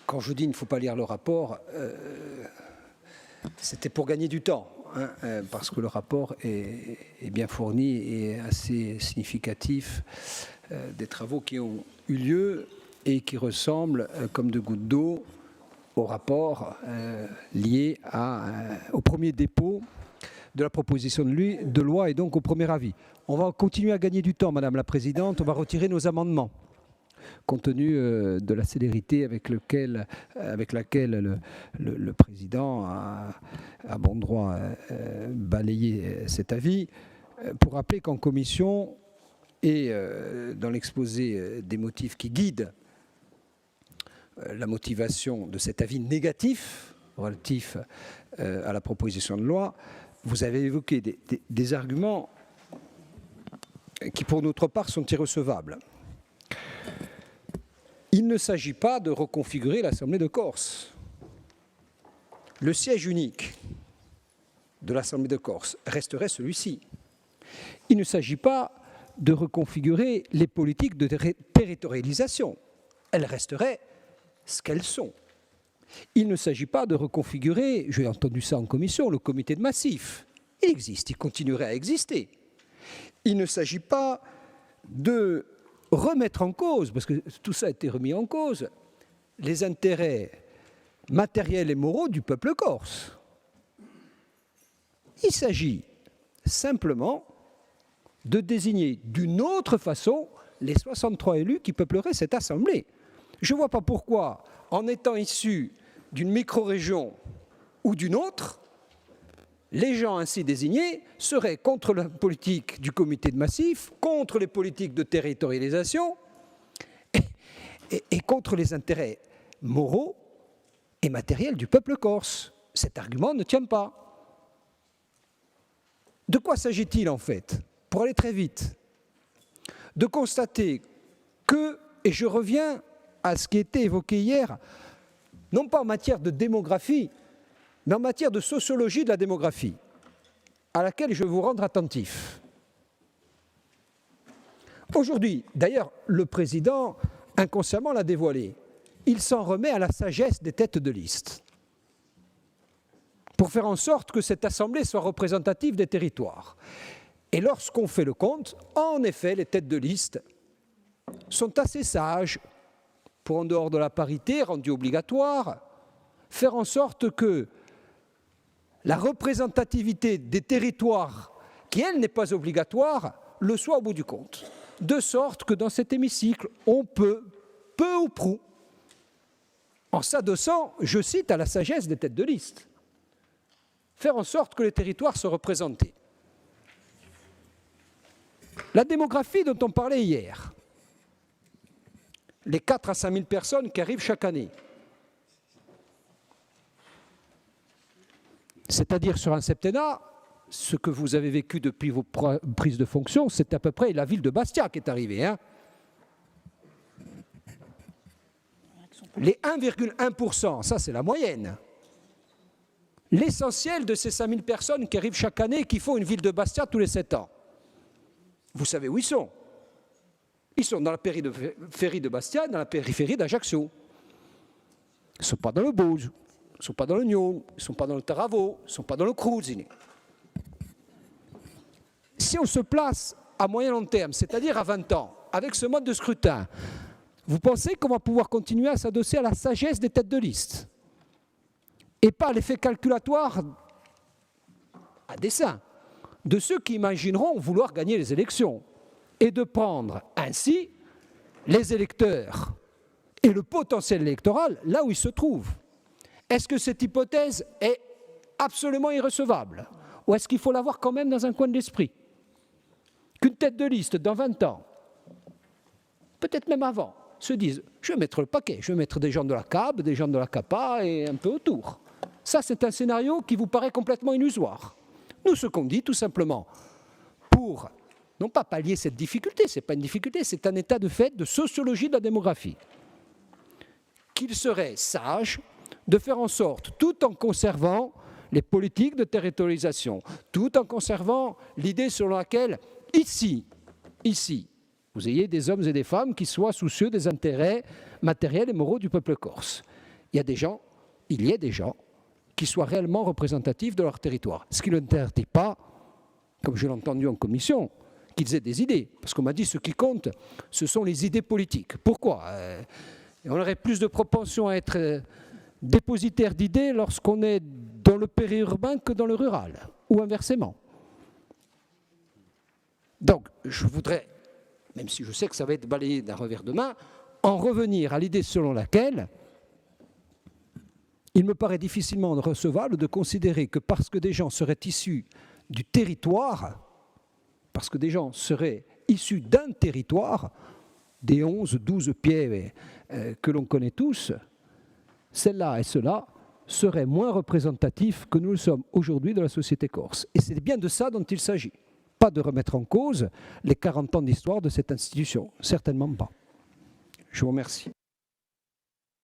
Quand je dis qu'il ne faut pas lire le rapport, c'était pour gagner du temps, parce que le rapport est bien fourni et assez significatif des travaux qui ont eu lieu et qui ressemblent comme de gouttes d'eau au rapport lié au premier dépôt de la proposition de loi et donc au premier avis. On va continuer à gagner du temps, Madame la Présidente. On va retirer nos amendements, compte tenu de la célérité avec laquelle le Président a bon droit balayé cet avis, pour rappeler qu'en commission et dans l'exposé des motifs qui guident la motivation de cet avis négatif relatif à la proposition de loi, vous avez évoqué des arguments qui, pour notre part, sont irrecevables. Il ne s'agit pas de reconfigurer l'Assemblée de Corse. Le siège unique de l'Assemblée de Corse resterait celui-ci. Il ne s'agit pas de reconfigurer les politiques de territorialisation. Elles resteraient ce qu'elles sont. Il ne s'agit pas de reconfigurer, j'ai entendu ça en commission, le comité de massif. Il existe, il continuerait à exister. Il ne s'agit pas de remettre en cause, parce que tout ça a été remis en cause, les intérêts matériels et moraux du peuple corse. Il s'agit simplement de désigner d'une autre façon les 63 élus qui peupleraient cette assemblée. Je ne vois pas pourquoi, en étant issus d'une micro-région ou d'une autre, les gens ainsi désignés seraient contre la politique du comité de massif, contre les politiques de territorialisation et contre les intérêts moraux et matériels du peuple corse. Cet argument ne tient pas. De quoi s'agit-il en fait? Pour aller très vite, de constater que, et je reviens à ce qui a été évoqué hier, non pas en matière de démographie, mais en matière de sociologie de la démographie, à laquelle je veux vous rendre attentif. Aujourd'hui, d'ailleurs, le président, inconsciemment, l'a dévoilé. Il s'en remet à la sagesse des têtes de liste, pour faire en sorte que cette assemblée soit représentative des territoires. Et lorsqu'on fait le compte, en effet, les têtes de liste sont assez sages pour, en dehors de la parité rendue obligatoire, faire en sorte que la représentativité des territoires, qui elle n'est pas obligatoire, le soit au bout du compte. De sorte que dans cet hémicycle, on peut, peu ou prou, en s'adossant, je cite, à la sagesse des têtes de liste, faire en sorte que les territoires soient représentés. La démographie dont on parlait hier, les 4 à 5 000 personnes qui arrivent chaque année, c'est-à-dire sur un septennat, ce que vous avez vécu depuis vos prises de fonction, c'est à peu près la ville de Bastia qui est arrivée. Hein. Les 1,1%, ça c'est la moyenne. L'essentiel de ces 5 000 personnes qui arrivent chaque année et qui font une ville de Bastia tous les 7 ans. Vous savez où ils sont? Ils sont dans la périphérie de Bastia, dans la périphérie d'Ajaccio. Ils ne sont pas dans le Bouge, ils ne sont pas dans le Nyon, ils ne sont pas dans le Taravo, ils ne sont pas dans le Cruzine. Si on se place à moyen long terme, c'est-à-dire à 20 ans, avec ce mode de scrutin, vous pensez qu'on va pouvoir continuer à s'adosser à la sagesse des têtes de liste et pas à l'effet calculatoire à dessein de ceux qui imagineront vouloir gagner les élections et de prendre ainsi les électeurs et le potentiel électoral là où ils se trouvent. Est-ce que cette hypothèse est absolument irrecevable? Ou est-ce qu'il faut l'avoir quand même dans un coin de l'esprit? Qu'une tête de liste dans 20 ans, peut-être même avant, se dise « je vais mettre le paquet, je vais mettre des gens de la CAB, des gens de la CAPA et un peu autour ». Ça, c'est un scénario qui vous paraît complètement illusoire. Nous, ce qu'on dit, tout simplement, pour non pas pallier cette difficulté, ce n'est pas une difficulté, c'est un état de fait de sociologie de la démographie, qu'il serait sage de faire en sorte, tout en conservant les politiques de territorialisation, tout en conservant l'idée selon laquelle, ici, Vous ayez des hommes et des femmes qui soient soucieux des intérêts matériels et moraux du peuple corse. Il y a des gens qui soient réellement représentatifs de leur territoire. Ce qui ne l'interdit pas, comme je l'ai entendu en commission, qu'ils aient des idées. Parce qu'on m'a dit, ce qui compte, ce sont les idées politiques. Pourquoi on aurait plus de propension à être dépositaire d'idées lorsqu'on est dans le périurbain que dans le rural, ou inversement. Donc, je voudrais, même si je sais que ça va être balayé d'un revers de main, en revenir à l'idée selon laquelle il me paraît difficilement recevable de considérer que parce que des gens seraient issus du territoire, parce que des gens seraient issus d'un territoire, des 11-12 pieds que l'on connaît tous, celle-là et cela seraient moins représentatifs que nous le sommes aujourd'hui de la société corse. Et c'est bien de ça dont il s'agit. Pas de remettre en cause les 40 ans d'histoire de cette institution, certainement pas. Je vous remercie.